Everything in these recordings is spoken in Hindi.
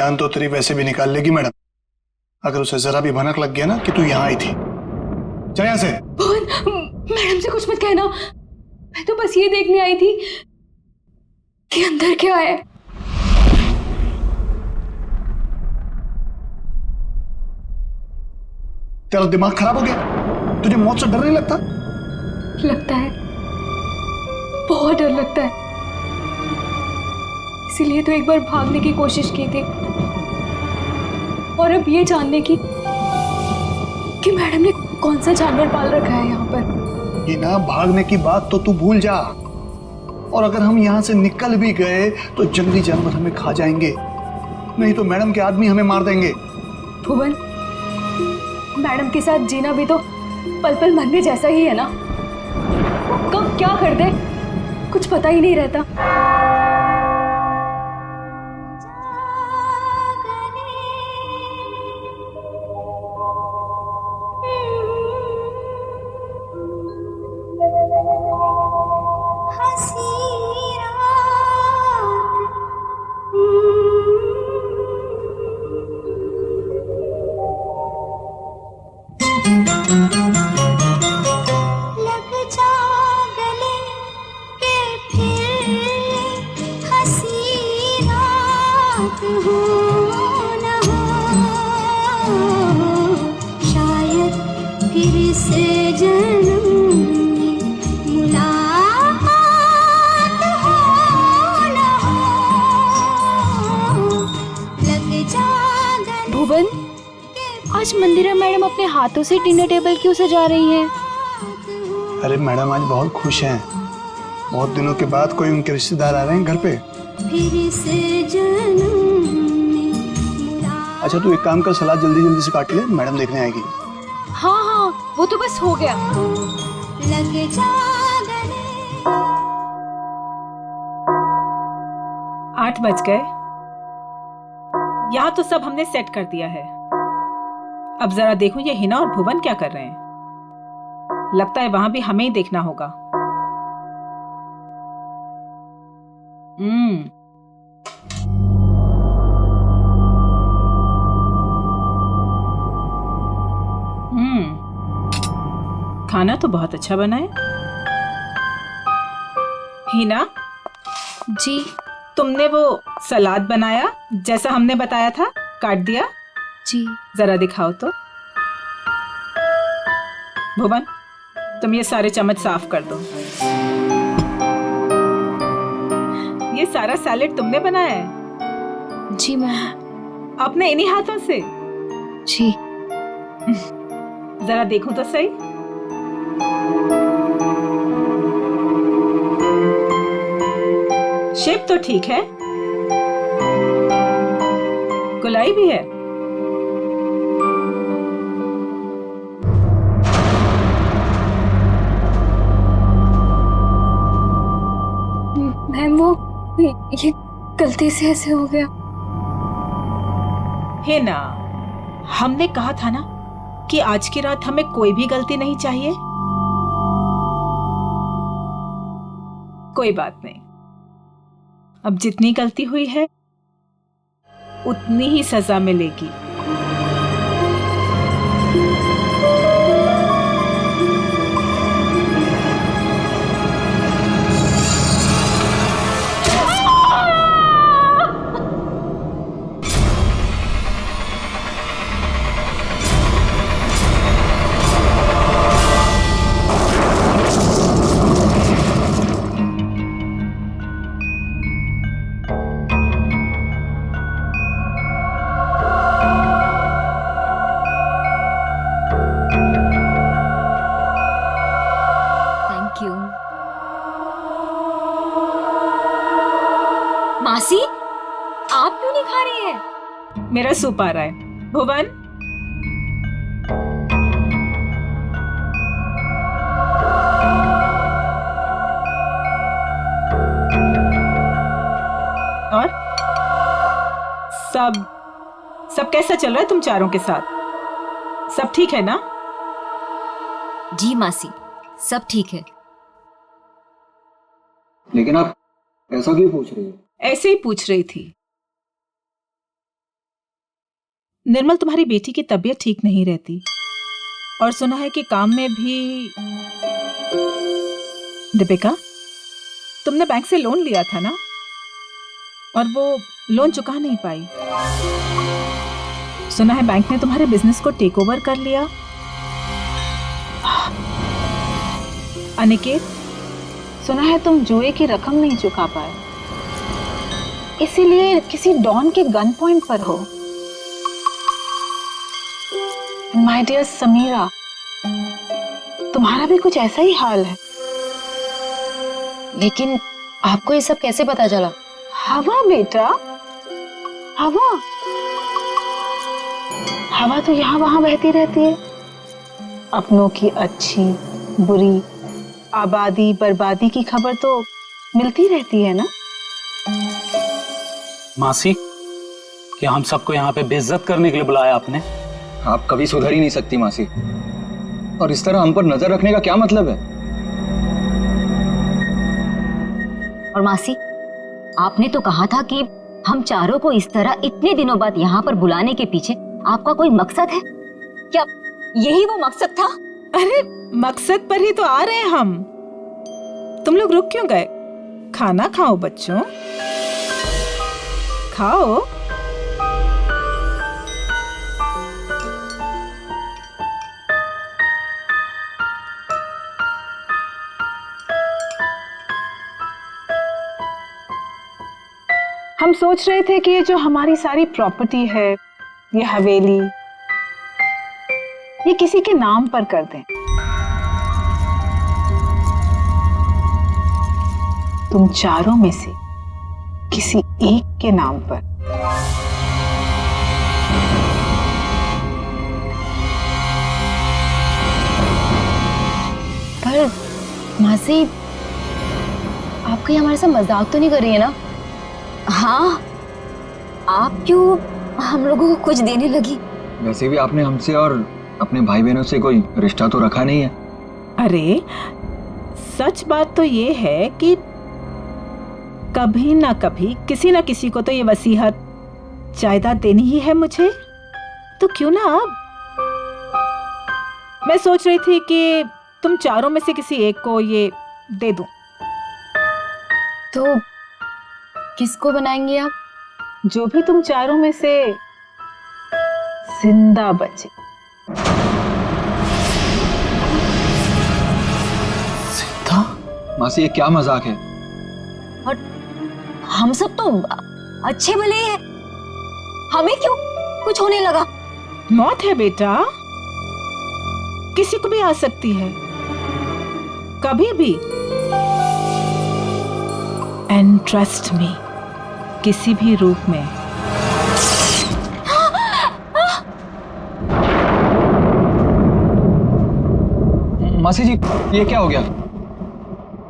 जान तो तेरी वैसे भी निकाल लेगी मैडम, अगर उसे जरा भी भनक लग गया ना कि तू यहाँ आई थी। चल यहाँ से। मैडम से कुछ मत कहना, मैं तो बस ये देखने आई थी कि अंदर क्या है। तेरा दिमाग खराब हो गया? तुझे मौत से डर नहीं लगता? लगता है, बहुत डर लगता है, इसीलिए तो एक बार भागने की कोशिश की थी, और अब ये जानने की कि मैडम ने कौन सा जानवर पाल रखा है यहाँ पर। ये ना, भागने की बात तो तू भूल जा, और अगर हम यहाँ से निकल भी गए तो जंगली जानवर हमें खा जाएंगे, नहीं तो मैडम के आदमी हमें मार देंगे। भुवन, मैडम के साथ जीना भी तो पल पल मरने जैसा ही है ना, कब क्या कर दे कुछ पता ही नहीं रहता। भुवन, आज मंदिरा मैडम अपने हाथों से डिनर टेबल क्यों सजा रही हैं? अरे मैडम आज बहुत खुश हैं, बहुत दिनों के बाद कोई उनके रिश्तेदार आ रहे हैं घर पे। अच्छा तू एक काम कर, सलाद जल्दी जल्दी से काट ले, मैडम देखने आएगी। हाँ हाँ, वो तो बस हो गया। 8 बज गए। यहाँ तो सब हमने सेट कर दिया है। अब जरा देखो ये हिना और भुवन क्या कर रहे हैं। लगता है वहां भी हमें ही देखना होगा। खाना तो बहुत अच्छा बना है। हिना जी, तुमने वो सलाद बनाया जैसा हमने बताया था, काट दिया? जी। जरा दिखाओ तो। भुवन, तुम ये सारे चम्मच साफ कर दो। ये सारा सैलेड तुमने बनाया है? जी मैम। अपने इन्हीं हाथों से? जी। जरा देखूं तो सही। शेप तो ठीक है, गुलाई भी है। मैम वो ये गलती से ऐसे हो गया। है ना, हमने कहा था ना कि आज की रात हमें कोई भी गलती नहीं चाहिए। कोई बात नहीं, अब जितनी गलती हुई है उतनी ही सजा मिलेगी। मासी, आप क्यों नहीं खा रही हैं? मेरा सूप आ रहा है। भुवन, और सब कैसा चल रहा है तुम चारों के साथ? सब ठीक है ना? जी मासी, सब ठीक है। लेकिन आप ऐसा क्यों पूछ रही हो? ऐसे ही पूछ रही थी। निर्मल तुम्हारी बेटी की तबीयत ठीक नहीं रहती और सुना है कि काम में भी। दीपिका, तुमने बैंक से लोन लिया था ना, और वो लोन चुका नहीं पाई। सुना है बैंक ने तुम्हारे बिजनेस को टेक ओवर कर लिया। अनिकेत, सुना है तुम जुए की रकम नहीं चुका पाए, इसीलिए किसी डॉन के गन पॉइंट पर हो। माय डियर समीरा, तुम्हारा भी कुछ ऐसा ही हाल है। लेकिन आपको ये सब कैसे पता चला? हवा बेटा, हवा हवा तो यहाँ वहां बहती रहती है। अपनों की अच्छी बुरी, आबादी बर्बादी की खबर तो मिलती रहती है ना। मासी, क्या हम सबको यहाँ पे बेइज्जत करने के लिए बुलाया आपने? आप कभी सुधर ही नहीं सकती मासी, और इस तरह हम पर नजर रखने का क्या मतलब है? और मासी, आपने तो कहा था कि हम चारों को इस तरह इतने दिनों बाद यहाँ पर बुलाने के पीछे आपका कोई मकसद है क्या? यही वो मकसद था? अरे मकसद पर ही तो आ रहे हैं हम। तुम लोग रुक क्यों गए? खाना खाओ बच्चों, खाओ। हम सोच रहे थे कि ये जो हमारी सारी प्रॉपर्टी है, ये हवेली, ये किसी के नाम पर कर दें। तुम चारों में से किसी एक के नाम पर। पर मासी, आप कहीं हमारे साथ मजाक तो नहीं कर रही है ना? हाँ, आप क्यों हम लोगों को कुछ देने लगी? वैसे भी आपने हमसे और अपने भाई बहनों से कोई रिश्ता तो रखा नहीं है। अरे सच बात तो ये है कि कभी ना कभी किसी ना किसी को तो ये वसीयत जायदाद देनी ही है मुझे, तो क्यों ना अब। मैं सोच रही थी कि तुम चारों में से किसी एक को ये दे दूं। तो किसको बनाएंगे आप? जो भी तुम चारों में से जिंदा बचे। मासी, ये क्या मजाक है? और हम सब तो अच्छे भले हैं, हमें क्यों कुछ होने लगा? मौत है बेटा, किसी को भी आ सकती है, कभी भी। एंड ट्रस्ट मी, किसी भी रूप में। मासी जी, ये क्या हो गया?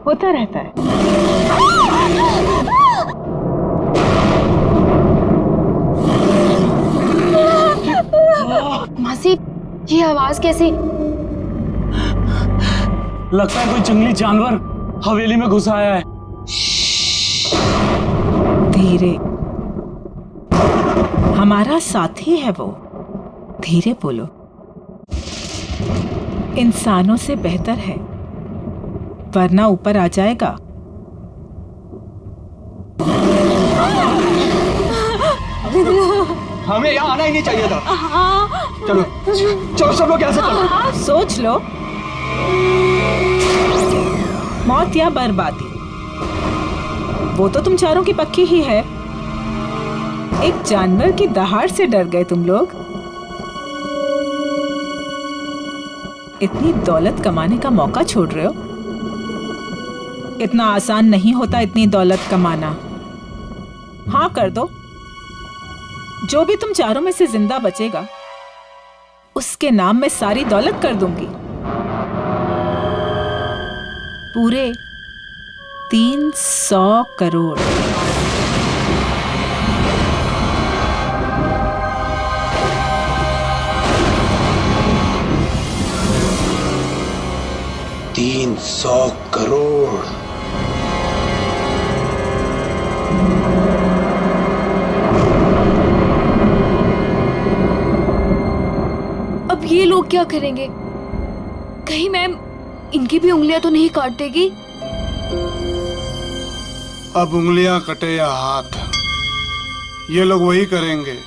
होता रहता है। मासी, ये आवाज कैसी? लगता है कोई जंगली जानवर हवेली में घुस आया है। धीरे, हमारा साथी है वो। धीरे बोलो, इंसानों से बेहतर है, वरना ऊपर आ जाएगा। हमें यहाँ आना ही नहीं चाहिए था। चलो चलो, सब लोग यहाँ से चलो। सोच लो, मौत या बर्बादी, वो तो तुम चारों की पक्की ही है। एक जानवर की दहाड़ से डर गए तुम लोग। इतनी दौलत कमाने का मौका छोड़ रहे हो। इतना आसान नहीं होता इतनी दौलत कमाना। हाँ कर दो, जो भी तुम चारों में से जिंदा बचेगा उसके नाम में सारी दौलत कर दूंगी। पूरे 300 करोड़। $300 करोड़। अब ये लोग क्या करेंगे? कहीं मैम इनकी भी उंगलियां तो नहीं काट देगी? अब उंगलियां कटे या हाथ, ये लोग वही करेंगे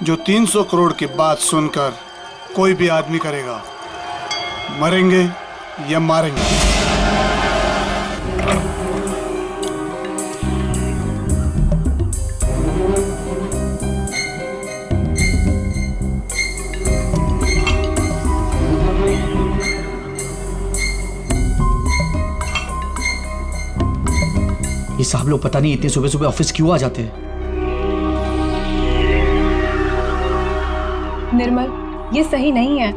जो 300 करोड़ की बात सुनकर कोई भी आदमी करेगा, मरेंगे या मारेंगे। ये साहब लोग पता नहीं इतने सुबह सुबह ऑफिस क्यों आ जाते हैं। निर्मल, ये सही नहीं है।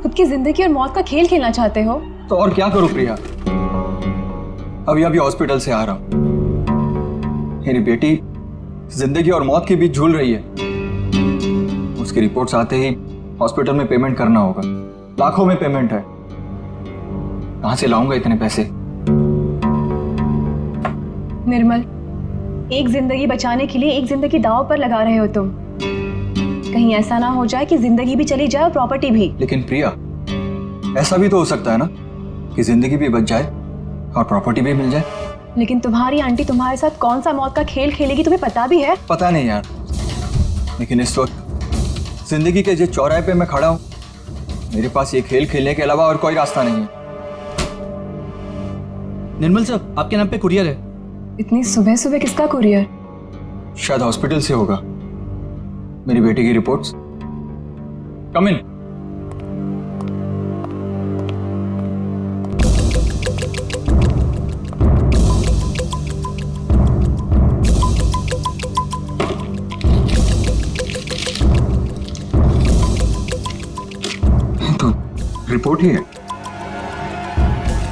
खुद की जिंदगी और मौत का खेल खेलना चाहते हो? तो और क्या करूं प्रिया, अभी हॉस्पिटल से आ रहा हूं। मेरी बेटी जिंदगी और मौत के बीच झूल रही है। उसकी रिपोर्ट्स आते ही हॉस्पिटल में पेमेंट करना होगा, लाखों में पेमेंट है। कहां से लाऊंगा इतने पैसे? निर्मल, एक जिंदगी बचाने के लिए एक जिंदगी दांव पर लगा रहे हो तुम। कहीं ऐसा ना हो जाए कि जिंदगी भी चली जाए और प्रॉपर्टी भी। लेकिन प्रिया, ऐसा भी तो हो सकता है ना कि जिंदगी भी बच जाए और प्रॉपर्टी भी मिल जाए। लेकिन तुम्हारी आंटी तुम्हारे साथ कौन सा मौत का खेल खेलेगी तुम्हें पता भी है? पता नहीं यार, लेकिन इस वक्त जिंदगी के जिस चौराहे पे मैं खड़ा हूं, मेरे पास ये खेल खेलने के अलावा और कोई रास्ता नहीं है। निर्मल साहब, आपके नाम पे कुरियर है। इतनी सुबह सुबह किसका कुरियर? शायद हॉस्पिटल से होगा। मेरी बेटी की रिपोर्ट्स। कम इन। तो रिपोर्ट ही है।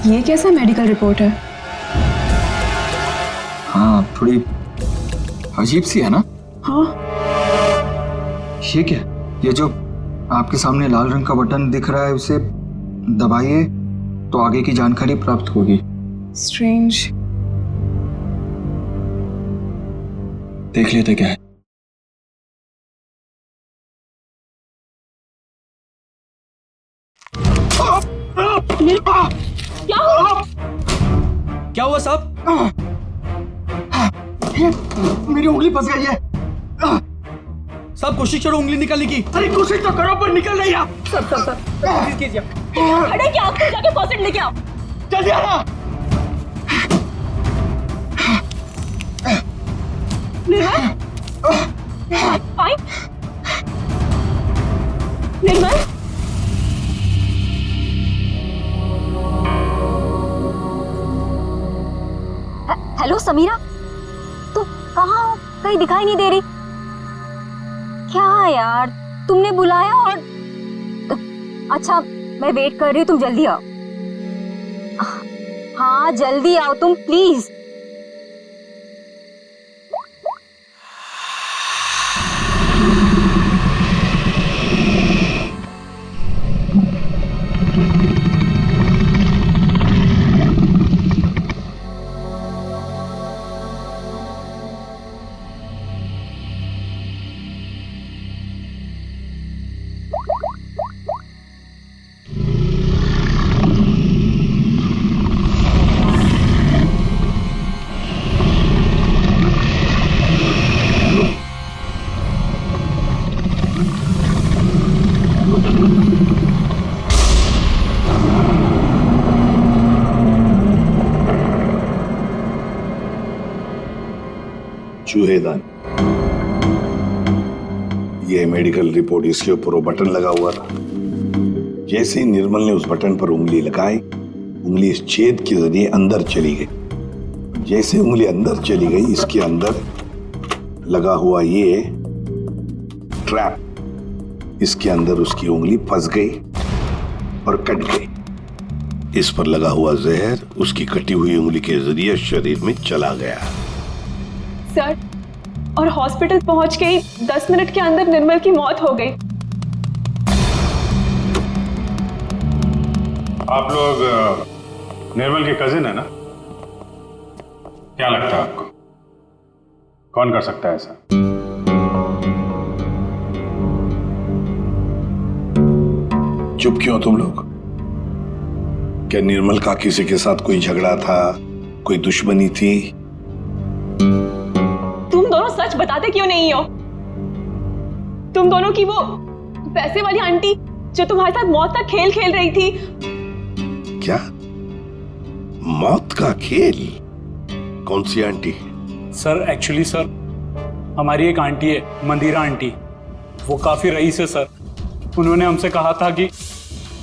ये कैसा मेडिकल रिपोर्ट है? हाँ, थोड़ी अजीब सी है ना? हाँ। ये क्या? ये जो आपके सामने लाल रंग का बटन दिख रहा है, उसे दबाइए तो आगे की जानकारी प्राप्त होगी। स्ट्रेंज। देख लेते क्या है। क्या हुआ साहब? मेरी उंगली फंस गई है। साहब कोशिश करो उंगली निकालने की। अरे कोशिश तो करो पर निकल नहीं रहा। प्लीज कीजिए। खड़े क्या आपको जाके फॉसेट लेके आओ। जल्दी आना। निर्मल, फाइन। निर्मल, हेलो समीरा, तुम कहाँ हो? कहीं दिखाई नहीं दे रही। क्या यार, तुमने बुलाया और अच्छा मैं वेट कर रही हूँ, तुम जल्दी आओ। हाँ जल्दी आओ तुम प्लीज। चूहेदान, ये मेडिकल रिपोर्ट, इसके ऊपर वो बटन लगा हुआ था। जैसे ही निर्मल ने उस बटन पर उंगली लगाई, उंगली इस छेद के जरिए अंदर चली गई। जैसे उंगली अंदर चली गई, इसके अंदर लगा हुआ ये ट्रैप, इसके अंदर उसकी उंगली फंस गई और कट गई। इस पर लगा हुआ जहर उसकी कटी हुई उंगली के जरिए शरीर में चला गया। सर, और हॉस्पिटल पहुंच के 10 मिनट के अंदर निर्मल की मौत हो गई। आप लोग निर्मल के कजिन है ना? क्या लगता है आपको कौन कर सकता है ऐसा? चुप क्यों तुम लोग? क्या निर्मल का किसी के साथ कोई झगड़ा था, कोई दुश्मनी थी? तुम दोनों सच बताते क्यों नहीं हो? तुम दोनों की वो पैसे वाली आंटी जो तुम्हारे साथ मौत का खेल खेल रही थी। क्या मौत का खेल? कौन सी आंटी? सर एक्चुअली सर हमारी एक आंटी है, मंदिरा आंटी, वो काफी रईस है सर। उन्होंने हमसे कहा था कि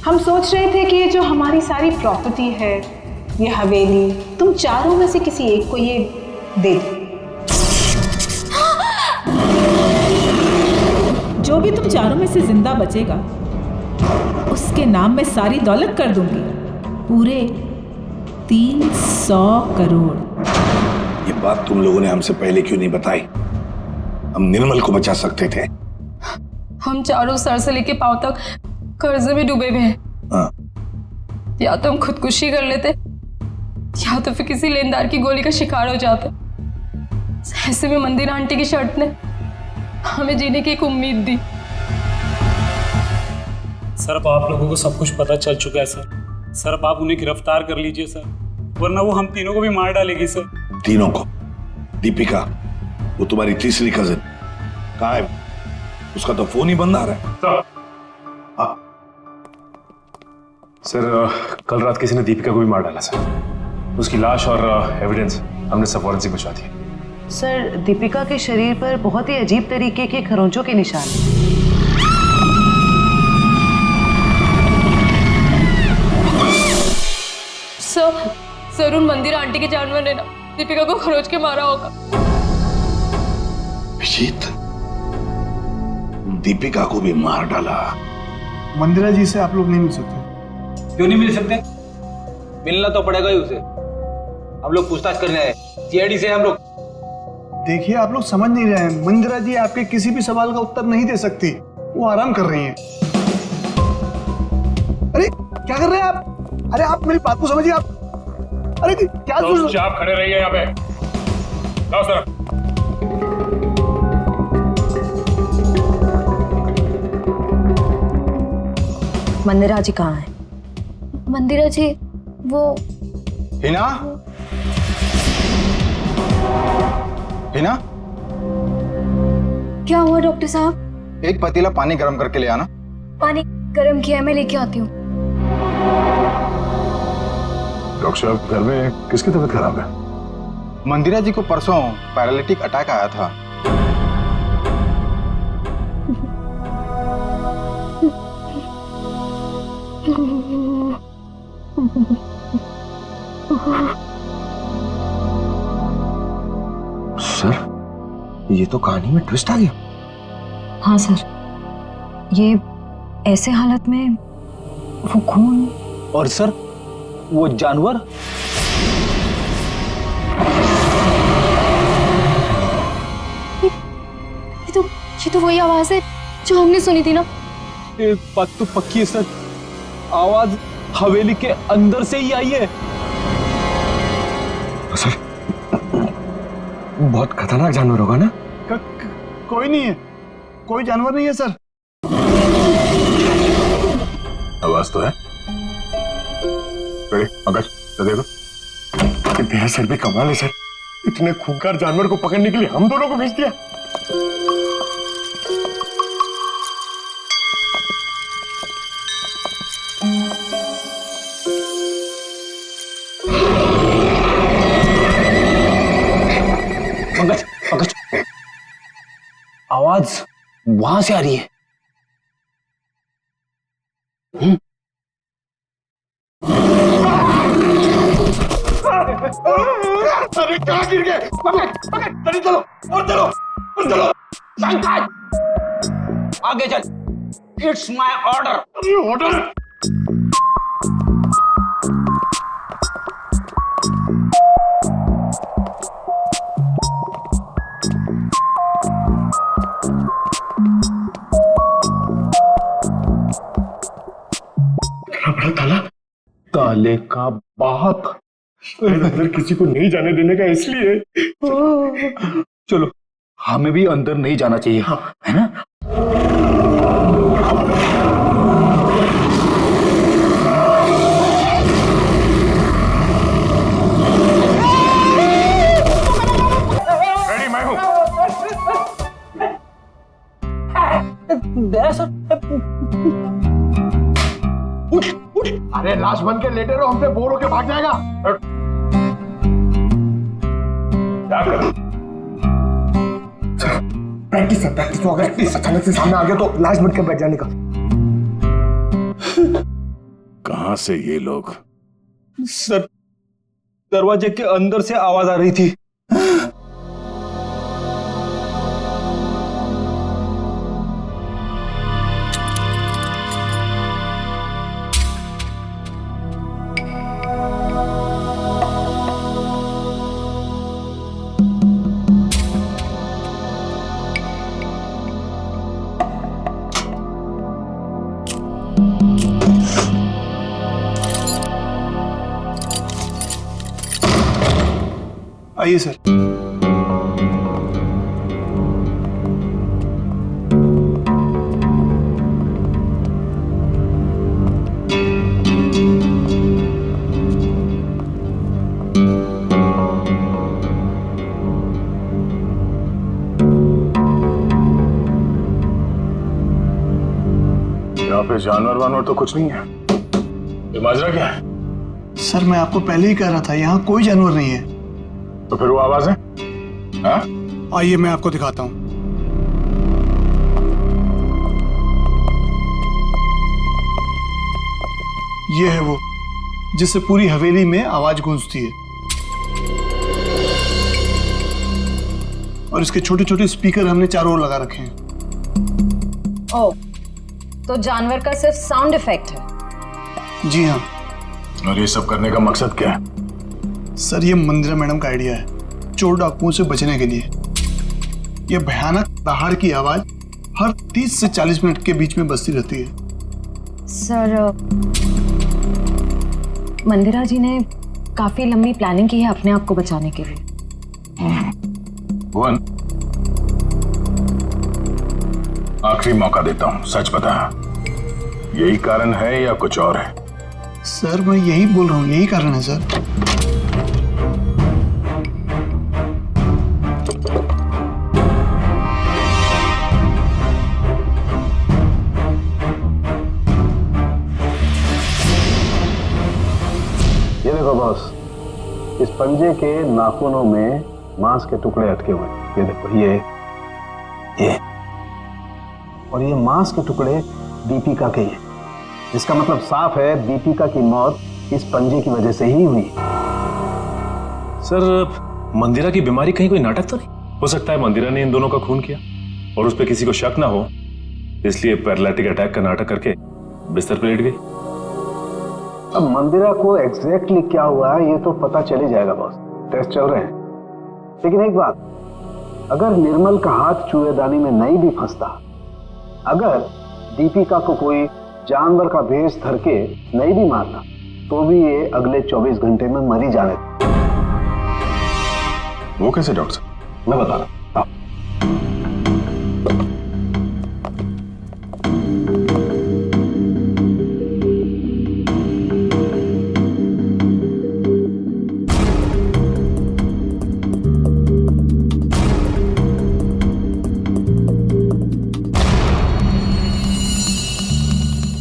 हम सोच रहे थे कि ये जो हमारी सारी प्रॉपर्टी है, ये हवेली, तुम चारों में से किसी एक को ये दे दो। जो भी तुम चारों में से जिंदा बचेगा उसके नाम में सारी दौलत कर दूंगी, पूरे 300 करोड़। ये बात तुम लोगों ने हमसे पहले क्यों नहीं बताई? हम निर्मल को बचा सकते थे। हम चारों सर से लेके पांव तक कर्जे में डूबे हुए हैं। हाँ। या तो हम खुदकुशी कर लेते या तो फिर किसी लेनदार की गोली का शिकार हो जाते। ऐसे में मंदिरा आंटी की शर्त ने हमें जीने की एक उम्मीद दी। सर अब आप लोगों को सब कुछ पता चल चुका है सर। सर अब आप उन्हें गिरफ्तार कर लीजिए सर, वरना वो हम तीनों को भी मार डालेगी सर। तीनों को? दीपिका, वो तुम्हारी तीसरी कजिन कहाँ है? उसका तो फोन ही बंद आ रहा है। सर कल रात किसी ने दीपिका को भी मार डाला सर। उसकी लाश और एविडेंस हमने सब फॉरेंसिक भिजवा दिए। सर दीपिका के शरीर पर बहुत ही अजीब तरीके के खरोंचों के निशान हैं। सर उन मंदिरा आंटी के जानवर ने ना दीपिका को खरोच के मारा होगा। विजीत, दीपिका को भी मार डाला? मंदिरा जी से आप लोग नहीं मिल सकते। क्यों नहीं मिल सकते? मिलना तो पड़ेगा ही उसे। हम लोग पूछताछ करने आए, सीआईडी से हम लोग। देखिए आप लोग समझ नहीं रहे हैं, मंदिरा जी आपके किसी भी सवाल का उत्तर नहीं दे सकती, वो आराम कर रही हैं। अरे क्या कर रहे हैं आप? अरे आप मेरी बात को समझिए। आप अरे क्या आप खड़े रहिए यहाँ पे। लाओ सर। मंदिरा जी कहाँ है? मंदिरा जी वो हिना? हिना? क्या हुआ डॉक्टर साहब? एक पतीला पानी गर्म करके ले आना। पानी गर्म किया है, मैं लेके आती हूँ। डॉक्टर साहब घर में किसकी तबीयत खराब है? मंदिरा जी को परसों पैरालिटिक अटैक आया था। सर ये तो कहानी में ट्विस्ट आ गया। हाँ सर, ये ऐसे हालत में वो खून। और सर वो जानवर? ये तो वही आवाज है जो हमने सुनी थी ना। एक बात तो पक्की है सर, आवाज हवेली के अंदर से ही आई है। सर बहुत खतरनाक जानवर होगा ना? कोई नहीं है, कोई जानवर नहीं है सर। आवाज तो है। पंकज दे दो। भैया सर भी कमाल है सर, इतने खूंखार जानवर को पकड़ने के लिए हम दोनों को भेज दिया। पंकज पंकज आवाज वहां से आ रही है। अरे कहाँ गिर गए? पकड़ पकड़, जल्दी चलो और चलो और चलो। पंकज आगे चल, इट्स माय ऑर्डर। ऑर्डर? बड़ा ताला? ताले का बाप अंदर किसी को नहीं जाने देने का इसलिए। चलो हमें भी अंदर नहीं जाना चाहिए, है ना? अरे लाश बन के लेटे रहो, हमसे बोर होके भाग जाएगा। क्या करूं? प्रैक्टिस है, प्रैक्टिस। तो अगर अचानक से सामने आ गया तो लाश बन के बैठ जाने का। कहां से ये लोग? सर, दरवाजे के अंदर से आवाज आ रही थी। आइए सर। यहाँ पे जानवर वानवर तो कुछ नहीं है। ये माजरा क्या है? सर मैं आपको पहले ही कह रहा था, यहाँ कोई जानवर नहीं है। तो फिर वो आवाज है? हाँ? आइए मैं आपको दिखाता हूं। ये है वो जिससे पूरी हवेली में आवाज गूंजती है, और इसके छोटे छोटे स्पीकर हमने चारों ओर लगा रखे हैं। ओह, तो जानवर का सिर्फ साउंड इफेक्ट है? जी हाँ। और ये सब करने का मकसद क्या है? सर ये मंदिरा मैडम का आइडिया है, चोर डाकुओं से बचने के लिए। यह भयानक दहाड़ की आवाज हर 30 से 40 मिनट के बीच में बजती रहती है। सर, मंदिरा जी ने काफी लंबी प्लानिंग की है अपने आप को बचाने के लिए। भुवन, आखिरी मौका देता हूं, सच बता, यही कारण है या कुछ और है? सर मैं यही बोल रहा हूँ, यही कारण है सर। ये देखो बॉस, इस पंजे के नाखूनों में मांस के टुकड़े अटके हुए। ये देखो, ये और ये मांस के टुकड़े दीपिका के हैं। इसका मतलब साफ है दीपिका की मौत इस पंजे की वजह से ही हुई। सर, मंदिरा की बीमारी कहीं कोई नाटक तो नहीं? हो सकता है मंदिरा ने इन दोनों का खून किया और उस पर किसी को शक ना हो, इसलिए पैरालिटिक अटैक का नाटक करके बिस्तर पर लेट गई। अब मंदिरा को एग्जैक्टली क्या हुआ है ये तो पता चल ही जाएगा बॉस, टेस्ट चल रहे हैं। लेकिन एक बात, अगर निर्मल का हाथ चूहेदानी में नहीं भी फंसता, अगर दीपिका को कोई जानवर का भेष धर के नहीं भी मारता, तो भी ये अगले 24 घंटे में मर ही जाने। वो कैसे डॉक्टर? मैं बता रहा हूं।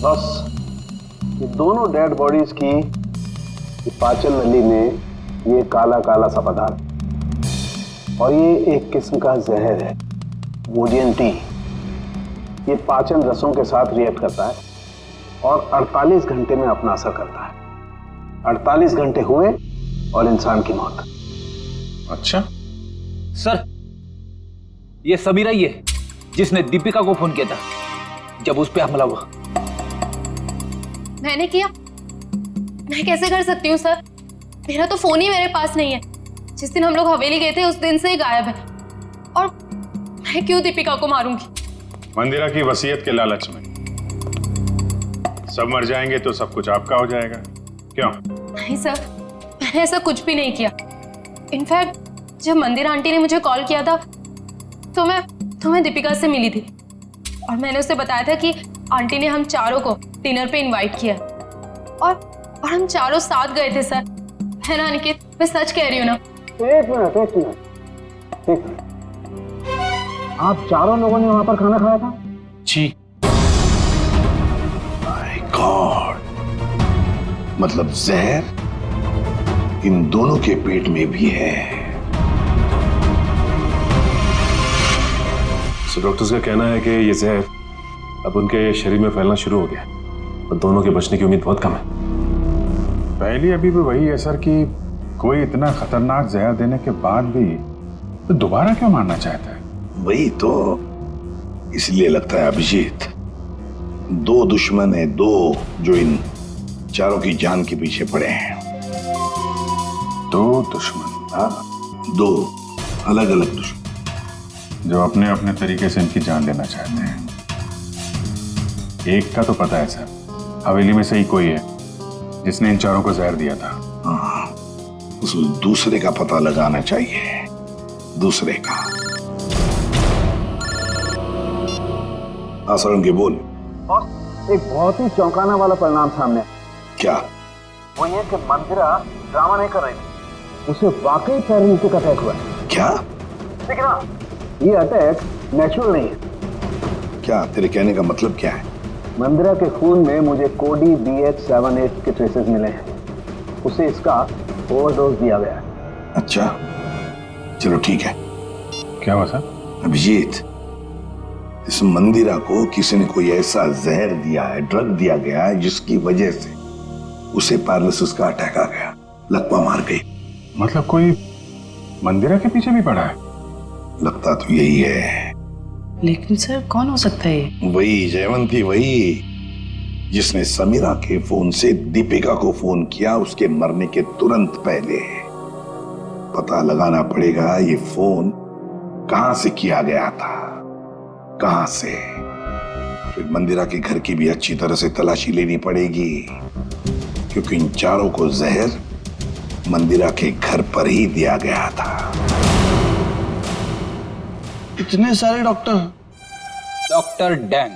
बस ये दोनों डेड बॉडीज की पाचन नली में ये काला काला सा पदार्थ, और ये एक किस्म का जहर है, वोडियन टी। ये पाचन रसों के साथ रिएक्ट करता है और 48 घंटे में अपना असर करता है। 48 घंटे हुए और इंसान की मौत। अच्छा सर, ये समीरा ही है जिसने दीपिका को फोन किया था जब उस पे हमला हुआ। मैंने किया? मैं कैसे कर सकती हूँ सर, मेरा तो फोन ही मेरे पास नहीं है। जिस दिन हम लोग हवेली गए थे उस दिन से ही गायब है, और मैं क्यों दीपिका को मारूंगी? मंदिरा की वसीयत के लालच में सब मर जाएंगे तो सब कुछ आपका हो जाएगा, क्यों? नहीं सर, मैंने ऐसा कुछ भी नहीं किया। इनफैक्ट जब मंदिरा आंटी ने मुझे कॉल किया था तो मैं दीपिका से मिली थी, और मैंने उसे बताया था कि आंटी ने हम चारों को डिनर पे इनवाइट किया, और हम चारों साथ गए थे सर। है ना निकित, मैं सच कह रही हूँ ना? एक मिनट, आप चारों लोगों ने वहां पर खाना खाया था? जी। माय गॉड, मतलब जहर इन दोनों के पेट में भी है। डॉक्टर्स का कहना है कि ये जहर अब उनके शरीर में फैलना शुरू हो गया और दोनों के बचने की उम्मीद बहुत कम है। पहली अभी भी वही है सर कि कोई इतना खतरनाक जहर देने के बाद भी तो दोबारा क्यों मारना चाहता है? वही तो, इसलिए लगता है अभिजीत, दो दुश्मन है, दो जो इन चारों की जान के पीछे पड़े हैं। दो दुश्मन? हाँ, दो अलग अलग दुश्मन जो अपने अपने तरीके से इनकी जान लेना चाहते हैं। एक का तो पता है सर, हवेली में से ही कोई है जिसने इन चारों को जहर दिया था। हाँ, उस दूसरे का पता लगाना चाहिए, दूसरे का। आसरण के बोल। और एक बहुत ही चौंकाना वाला परिणाम सामने आया। क्या? वो ये कि मंदिरा ड्रामा नहीं कर रही थी, उसे वाकई पैरालिटिक अटैक हुआ है। क्या? लेकिन हाँ, ये अटैक नेचुरल नहीं है। क्या तेरे कहने का मतलब क्या है? मंदिरा के खून में मुझे कोडी BH78 के ट्रेसेस मिले हैं। उसे इसका ओवरडोज दिया गया है। अच्छा, चलो ठीक है। क्या हुआ सर? अभिजीत, इस मंदिरा को किसी ने कोई ऐसा जहर दिया है, ड्रग दिया गया है जिसकी वजह से उसे पैरालिसिस का अटैक आ गया, लकवा मार गई। मतलब कोई मंदिरा के पीछे भी पड़ा है? लगता तो यही है। लेकिन सर कौन हो सकता है ये? वही जयवंती, वही जिसने समीरा के फोन से दीपिका को फोन किया उसके मरने के तुरंत पहले। पता लगाना पड़ेगा ये फोन कहां से किया गया था, कहां से। फिर मंदिरा के घर की भी अच्छी तरह से तलाशी लेनी पड़ेगी, क्योंकि इन चारों को जहर मंदिरा के घर पर ही दिया गया था। इतने सारे डॉक्टर। डॉक्टर डैंग,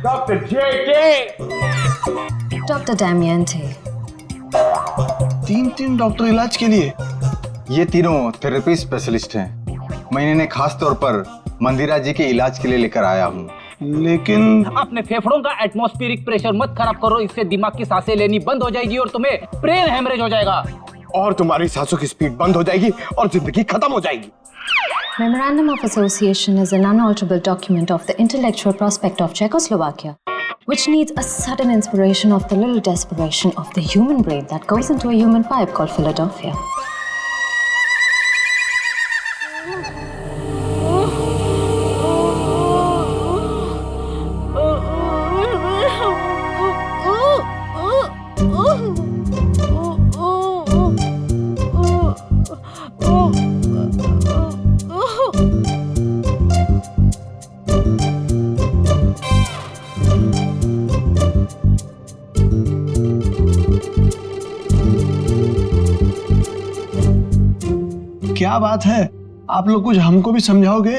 डॉक्टर जेके, डॉक्टर डैमियन थे। तीन डॉक्टर इलाज के लिए? ये तीनों थेरेपी स्पेशलिस्ट हैं। मैं इन्हें खास तौर पर मंदिरा जी के इलाज के लिए लेकर आया हूँ। लेकिन अपने फेफड़ों का एटमॉस्फेरिक प्रेशर मत खराब करो, इससे दिमाग की सांसें लेनी बंद हो जाएगी और तुम्हें ब्रेन हेमरेज हो जाएगा। और तुम्हारी सांसों की स्पीड बंद हो जाएगी और जिंदगी खत्म हो जाएगी। Memorandum of Association is an unalterable document of the intellectual prospect of Czechoslovakia, which needs a sudden inspiration of the little desperation of the human brain that goes into a human pipe called Philadelphia. क्या बात है, आप लोग कुछ हमको भी समझाओगे?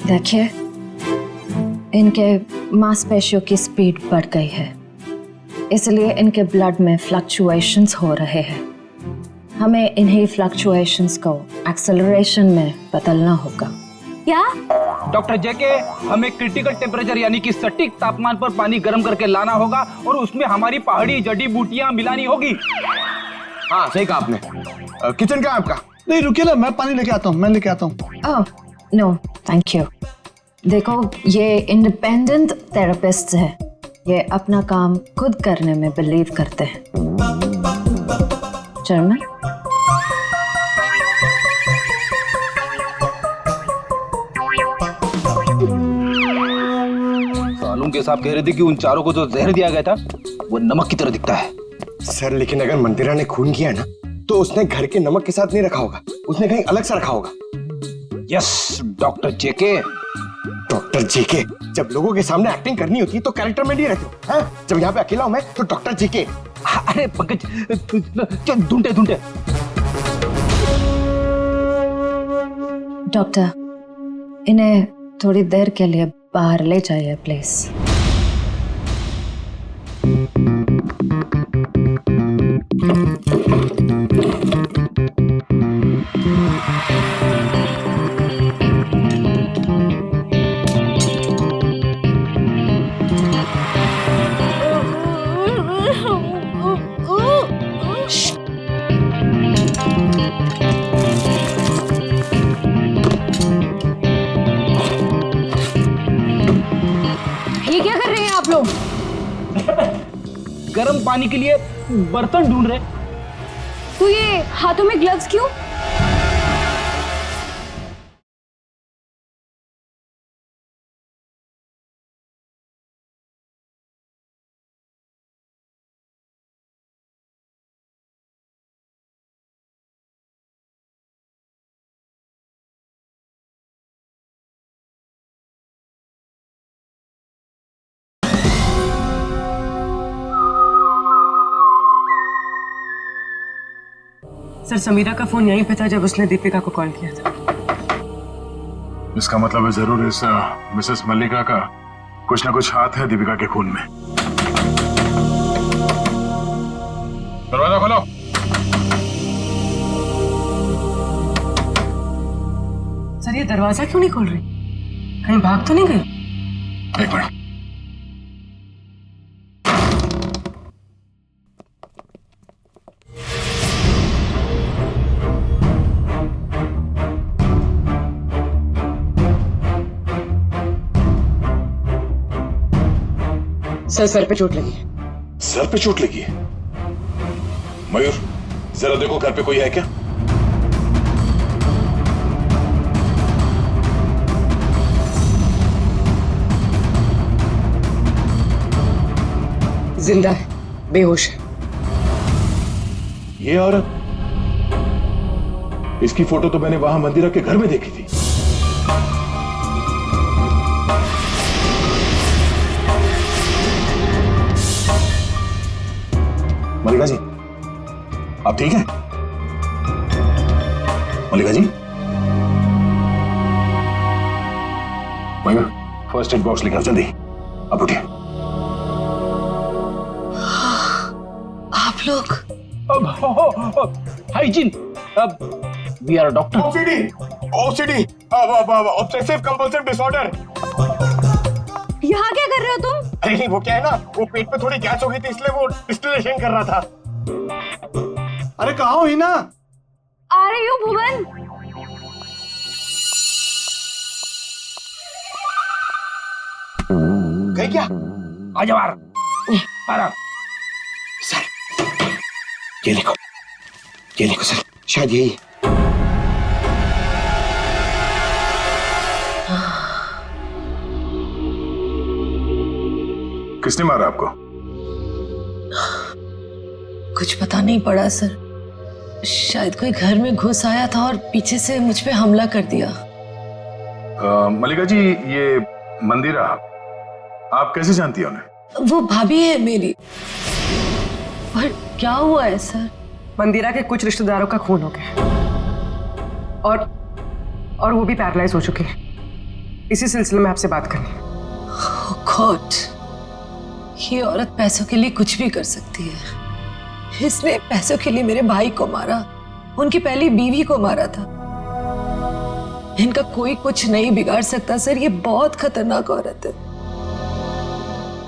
देखिए, इनके मांसपेशियों की स्पीड बढ़ गई है, इसलिए इनके ब्लड में फ्लक्चुएशंस हो रहे हैं। हमें इन्हीं फ्लक्चुएशंस को एक्सेलरेशन में बदलना होगा। क्या? डॉक्टर जेके, हमें क्रिटिकल टेम्परेचर यानी कि सटीक तापमान पर पानी गर्म करके लाना होगा और उसमें हमारी पहाड़ी जड़ी बूटियां मिलानी होगी। हाँ सही कहा आपने। किचन का आपका? नहीं रुकिए ना, मैं पानी लेके आता हूँ, मैं लेके आता हूँ। Oh no thank you. देखो, ये इंडिपेंडेंट थेरेपिस्ट है, ये अपना काम खुद करने में बिलीव करते हैं। जर्मन? सालून के साहब कह रहे थे कि उन चारों को जो जहर दिया गया था वो नमक की तरह दिखता है। सर लेकिन अगर मंदिरा ने खून किया ना तो उसने घर के नमक के साथ नहीं रखा होगा, उसने कहीं अलग से रखा होगा। यस डॉक्टर जेके। डॉक्टर जेके, जब लोगों के सामने एक्टिंग करनी होती है तो कैरेक्टर में नहीं रहते हो, हैं? जब यहाँ पे अकेला हूं मैं तो डॉक्टर जेके। अरे पंकज, ढूंढे ढूंढे। डॉक्टर, इन्हें थोड़ी देर के लिए बाहर ले जाइए प्लीज। गर्म पानी के लिए बर्तन ढूंढ रहे। तो ये हाथों में ग्लव्स क्यों? सर, समीरा का फोन यहीं पे था जब उसने दीपिका को कॉल किया था। इसका मतलब है जरूर इस मिसेस मल्लिका का कुछ ना कुछ हाथ है दीपिका के खून में। दरवाजा खोलो। सर, ये दरवाजा क्यों नहीं खोल रही? कहीं भाग तो नहीं गई? एक मिनट। सर पे चोट लगी है। सर पे चोट लगी है? मयूर, जरा देखो घर पे कोई है क्या? जिंदा है, बेहोश है। ये औरत, इसकी फोटो तो मैंने वहां मंदिरा के घर में देखी थी। मल्लिका जी, आप ठीक हैं? Mallika ji, Mayur, first aid box लेकर जल्दी। अब उठिए। आप लोग? Hygiene, we are doctor. OCD, obsessive compulsive disorder. यहाँ क्या कर रहे हो तुम? अरे नहीं, वो क्या है ना, वो पेट में थोड़ी गैस हो गई थी इसलिए वो डिस्टिलेशन कर रहा था। अरे कहाँ हो हिना? आ रही हो भुवन? गई क्या? आ जाओ आराम। सर, ये देखो सर, शायद यही। किसने मारा आपको? कुछ पता नहीं पड़ा सर। शायद कोई घर में घुस आया था और पीछे से मुझ पे हमला कर दिया। मल्लिका जी, ये मंदिरा आप कैसे जानती हैं उन्हें? वो भाभी है मेरी। पर क्या हुआ है सर? मंदिरा के कुछ रिश्तेदारों का खून हो गया और वो भी पैरालाइज हो चुके हैं। इसी सिलसिले में आपसे बात करनी है। Oh God, ये औरत पैसों के लिए कुछ भी कर सकती है। इसने पैसों के लिए मेरे भाई को मारा, उनकी पहली बीवी को मारा था। इनका कोई कुछ नहीं बिगाड़ सकता सर, ये बहुत खतरनाक औरत है।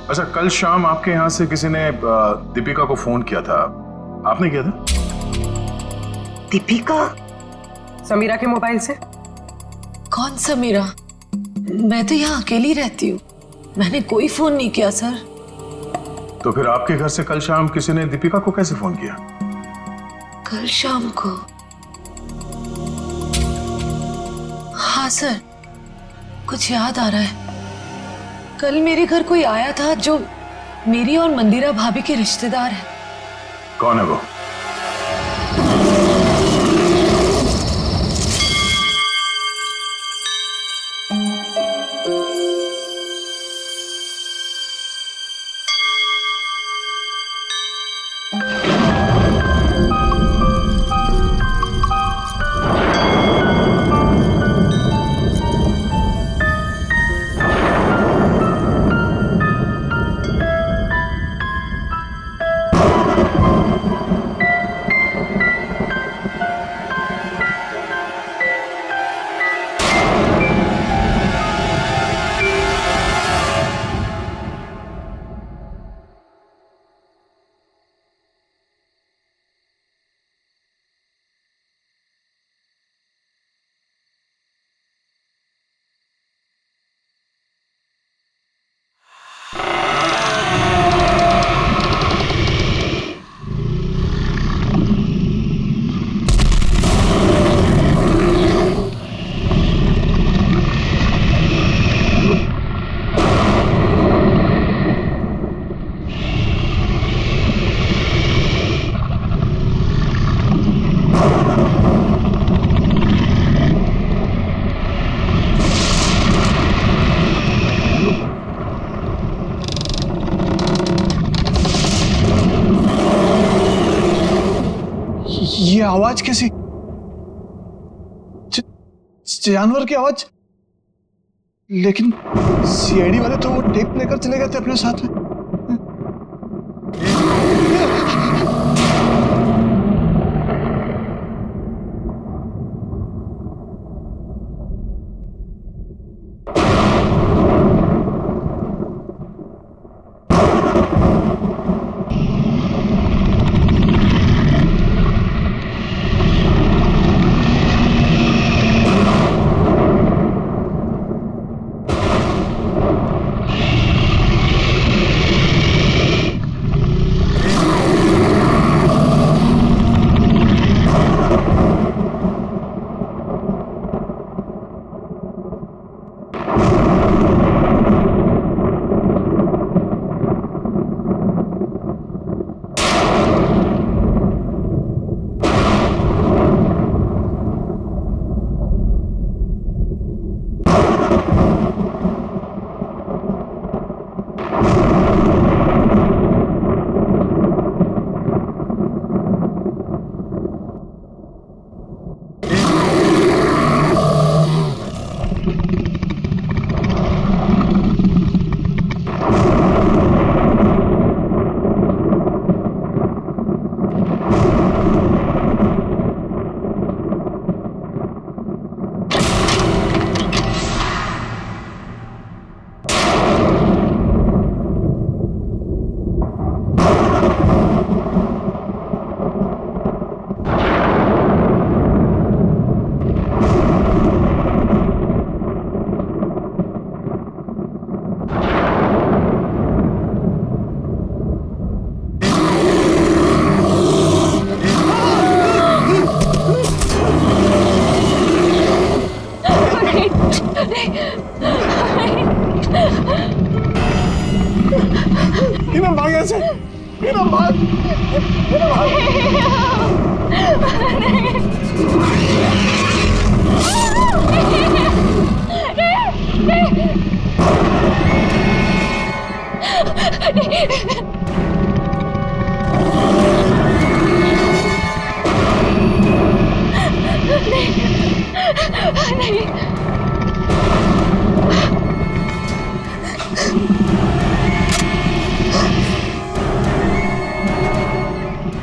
अच्छा, कल शाम आपके यहाँ से किसी ने दीपिका को फोन किया था, आपने किया था? दीपिका? समीरा के मोबाइल से। कौन समीरा? मैं तो यहाँ अकेली रहती हूँ, मैंने कोई फोन नहीं किया सर। तो फिर आपके घर से कल शाम किसी ने दीपिका को कैसे फोन किया? कल शाम को? हाँ सर, कुछ याद आ रहा है। कल मेरे घर कोई आया था जो मेरी और मंदिरा भाभी के रिश्तेदार है। कौन है वो? आवाज कैसी? जानवर की आवाज? लेकिन सीआईडी वाले तो वो टेप लेकर चले गए थे अपने साथ में।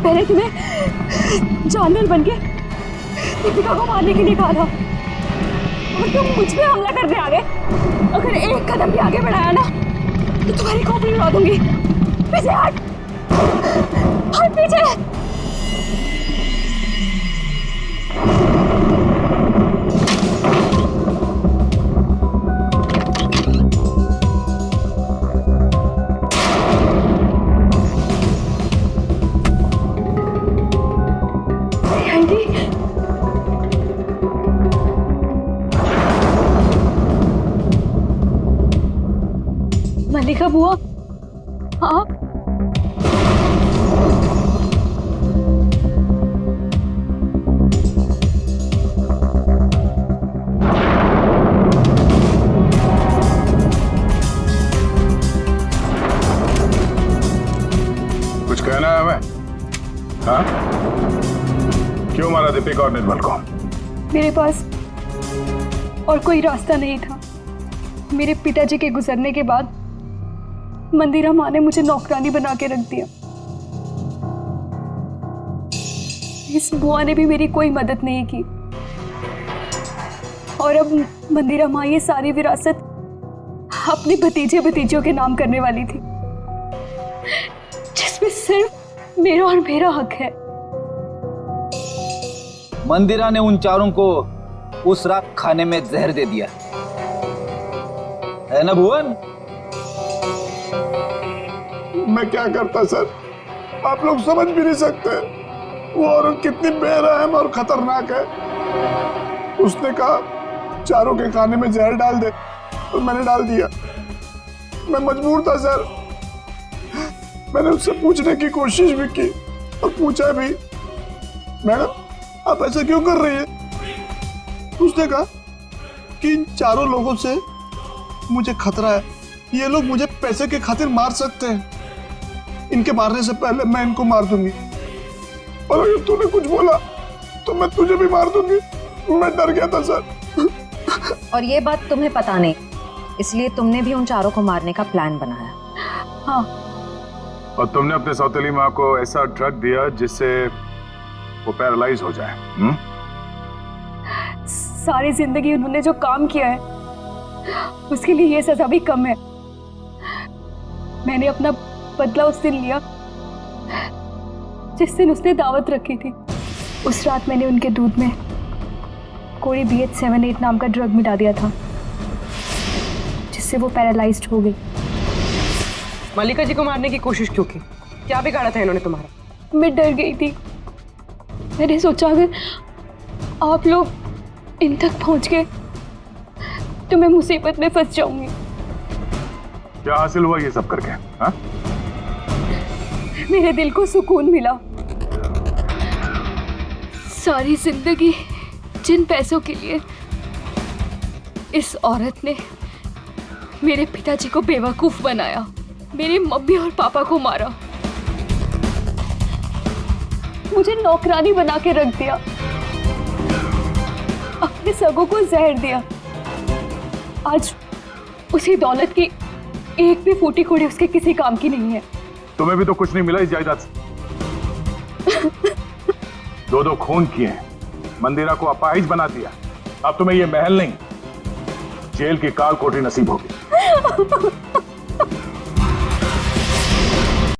पहले तुम्हें जानवर बनके दीपिका को मारने के लिए कहा था और तुम मुझ पे हमला करने आ गए। अगर एक कदम भी आगे बढ़ाया ना तो तुम्हारी खोपड़ी उड़ा दूंगी। पीछे हट, हट पीछे। मल्लिका बुआ, हाँ कुछ कहना है हमें? हाँ? क्यों मारा दीपिका और निर्मल को? मेरे पास और कोई रास्ता नहीं था। मेरे पिताजी के गुजरने के बाद मंदिरा माँ ने मुझे नौकरानी बना के रख दिया। इस बुआ ने भी मेरी कोई मदद नहीं की और अब मंदिरा माँ ये सारी विरासत अपने भतीजे भतीजियों के नाम करने वाली थी, जिसमें सिर्फ मेरा और मेरा हक है। मंदिरा ने उन चारों को उस रात खाने में जहर दे दिया है ना भुवन? मैं क्या करता सर, आप लोग समझ भी नहीं सकते वो औरत कितनी बेरहम और खतरनाक है। उसने कहा चारों के खाने में जहर डाल दे और मैंने डाल दिया। मैं मजबूर था सर। मैंने उससे पूछने की कोशिश भी की और पूछा भी, मैडम आप ऐसा क्यों कर रही है? उसने कहा कि इन चारों लोगों से मुझे खतरा है, ये लोग मुझे पैसे के खातिर मार सकते हैं, इनके मारने से पहले मैं इनको मार दूंगी और अगर तूने कुछ बोला तो मैं तुझे भी मार दूंगी। मैं डर गया था सर। और ये बात तुम्हें पता नहीं, इसलिए तुमने भी उन चारों को मारने का प्लान बनाया। हाँ। और तुमने अपने सौतेली माँ को ऐसा ड्रग दिया जिससे वो पैरालाइज हो जाए। सारी जिंदगी उन्होंने जो काम किया है उसके लिए ये सजा भी कम है। मैंने अपना बदला उस दिन लिया जिस दिन उसने दावत रखी थी। उस रात मैंने उनके दूध में कोई BH78 नाम का ड्रग मिला दिया था जिससे वो पैरालाइज्ड हो गई। मल्लिका जी को मारने की कोशिश क्यों की? क्या बिगाड़ा था इन्होंने तुम्हारा? मैं डर गई थी। मैंने सोचा अगर आप लोग इन तक पहुंच गए तो मैं मुसीबत में फंस जाऊंगी। क्या हासिल हुआ ये सब करके? हाँ? मेरे दिल को सुकून मिला। सारी जिंदगी जिन पैसों के लिए इस औरत ने मेरे पिताजी को बेवकूफ बनाया, मेरे मम्मी और पापा को मारा, मुझे नौकरानी बना के रख दिया, अपने सगों को जहर दिया। आज उसी दौलत की एक भी फूटी कोड़ी उसके किसी काम की नहीं है। तुम्हें भी तो कुछ नहीं मिला इस जायदाद से। दो खून किए हैं, मंदिरा को अपाहिज बना दिया। अब तुम्हें ये महल नहीं, जेल की काल कोठरी नसीब होगी।